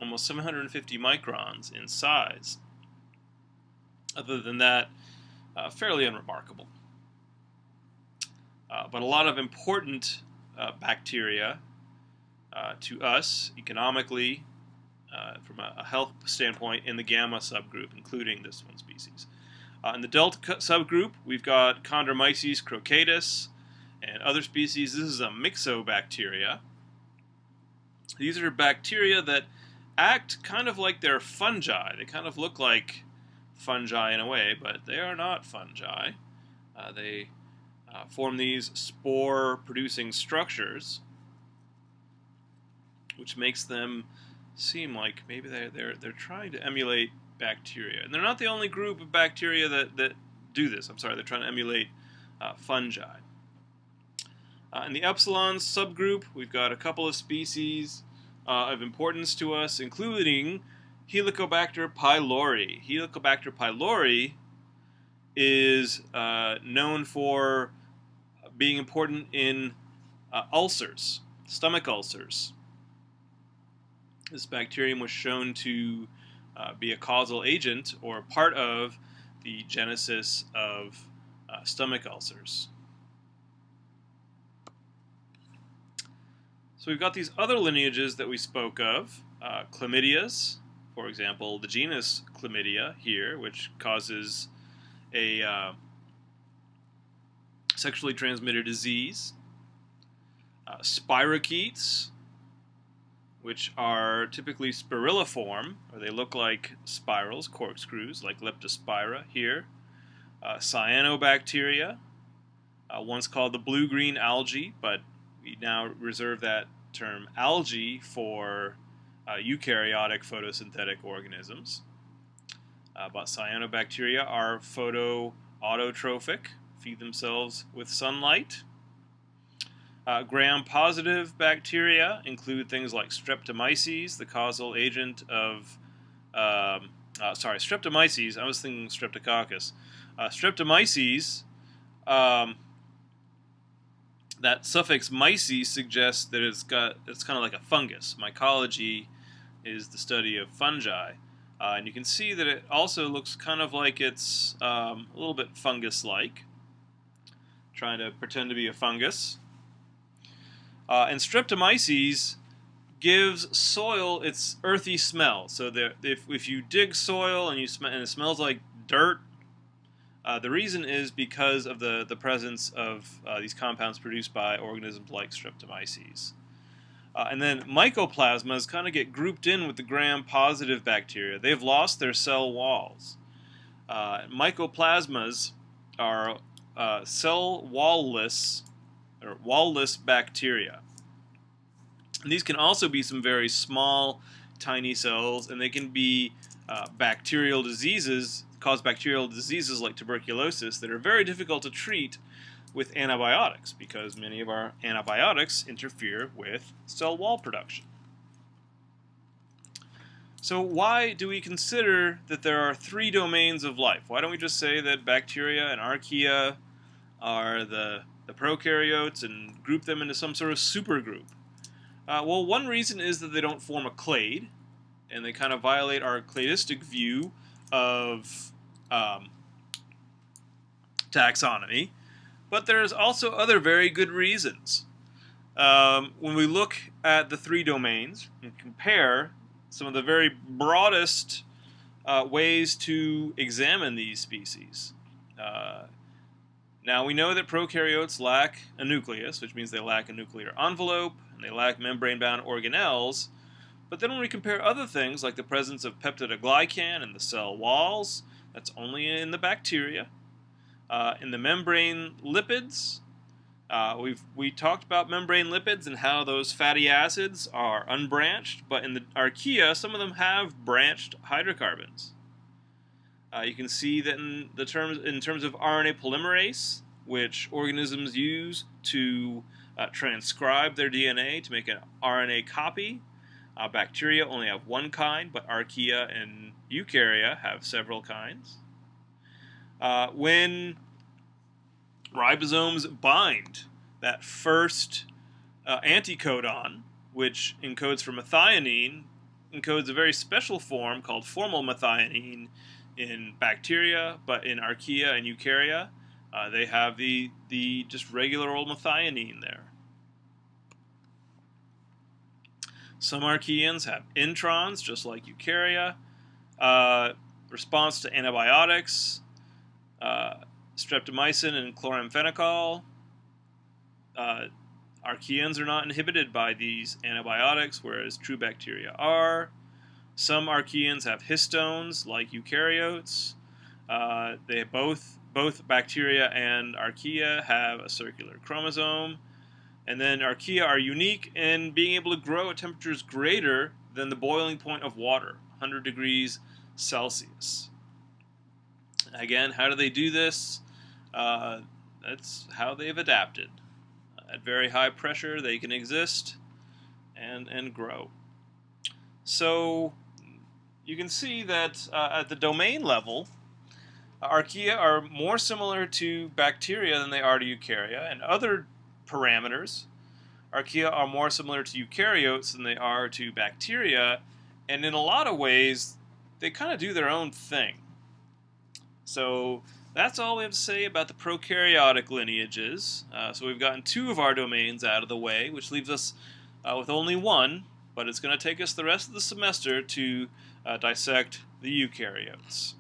almost 750 microns in size. Other than that, fairly unremarkable. But a lot of important bacteria to us economically, from a health standpoint, in the gamma subgroup, including this one species. In the delta subgroup, we've got Chondromyces crocatus and other species. This is a myxobacteria. These are bacteria that act kind of like they're fungi. They kind of look like fungi in a way, but they are not fungi. They form these spore-producing structures, which makes them seem like maybe they're trying to emulate bacteria. And they're not the only group of bacteria that do this. I'm sorry, they're trying to emulate fungi. In the Epsilon subgroup, we've got a couple of species of importance to us, including Helicobacter pylori. Helicobacter pylori is known for being important in ulcers, stomach ulcers. This bacterium was shown to be a causal agent or part of the genesis of stomach ulcers. So we've got these other lineages that we spoke of, chlamydias, for example, the genus Chlamydia here, which causes a sexually transmitted disease. Spirochetes, which are typically spiraliform, or they look like spirals, corkscrews, like Leptospira here. Cyanobacteria, once called the blue-green algae, but we now reserve that term algae for eukaryotic photosynthetic organisms. But cyanobacteria are photoautotrophic, feed themselves with sunlight. Gram-positive bacteria include things like Streptomyces, the causal agent of... Streptomyces, I was thinking Streptococcus. Streptomyces, that suffix myces suggests that it's kind of like a fungus. Mycology is the study of fungi. And you can see that it also looks kind of like it's a little bit fungus-like, trying to pretend to be a fungus. And Streptomyces gives soil its earthy smell. So that if you dig soil and it smells like dirt, the reason is because of the presence of these compounds produced by organisms like Streptomyces. And then mycoplasmas kind of get grouped in with the gram-positive bacteria. They've lost their cell walls. Mycoplasmas are cell wall-less or wall-less bacteria. And these can also be some very small, tiny cells, and they can be bacterial diseases, cause bacterial diseases like tuberculosis that are very difficult to treat with antibiotics because many of our antibiotics interfere with cell wall production. So why do we consider that there are three domains of life? Why don't we just say that bacteria and archaea are the prokaryotes and group them into some sort of supergroup? Well, one reason is that they don't form a clade, and they kind of violate our cladistic view of taxonomy. But there's also other very good reasons. When we look at the three domains and compare some of the very broadest ways to examine these species. Now we know that prokaryotes lack a nucleus, which means they lack a nuclear envelope, and they lack membrane-bound organelles. But then when we compare other things, like the presence of peptidoglycan in the cell walls, that's only in the bacteria. In the membrane lipids, we talked about membrane lipids and how those fatty acids are unbranched, but in the archaea, some of them have branched hydrocarbons. You can see that in terms of RNA polymerase, which organisms use to transcribe their DNA to make an RNA copy. Bacteria only have one kind, but archaea and eukarya have several kinds. When ribosomes bind that first anticodon, which encodes for methionine encodes a very special form called formal methionine in bacteria, but in archaea and eukarya, they have the just regular old methionine there. Some archaeans have introns, just like eukarya. Response to antibiotics, streptomycin and chloramphenicol. Archaeans are not inhibited by these antibiotics, whereas true bacteria are. Some archaeans have histones, like eukaryotes. They both bacteria and archaea have a circular chromosome. And then archaea are unique in being able to grow at temperatures greater than the boiling point of water, 100 degrees Celsius. Again, how do they do this? That's how they've adapted. At very high pressure, they can exist and grow. So you can see that at the domain level, archaea are more similar to bacteria than they are to eukarya, and other parameters, archaea are more similar to eukaryotes than they are to bacteria, and in a lot of ways, they kind of do their own thing. So that's all we have to say about the prokaryotic lineages. So we've gotten 2 of our domains out of the way, which leaves us with only 1, but it's going to take us the rest of the semester to dissect the eukaryotes.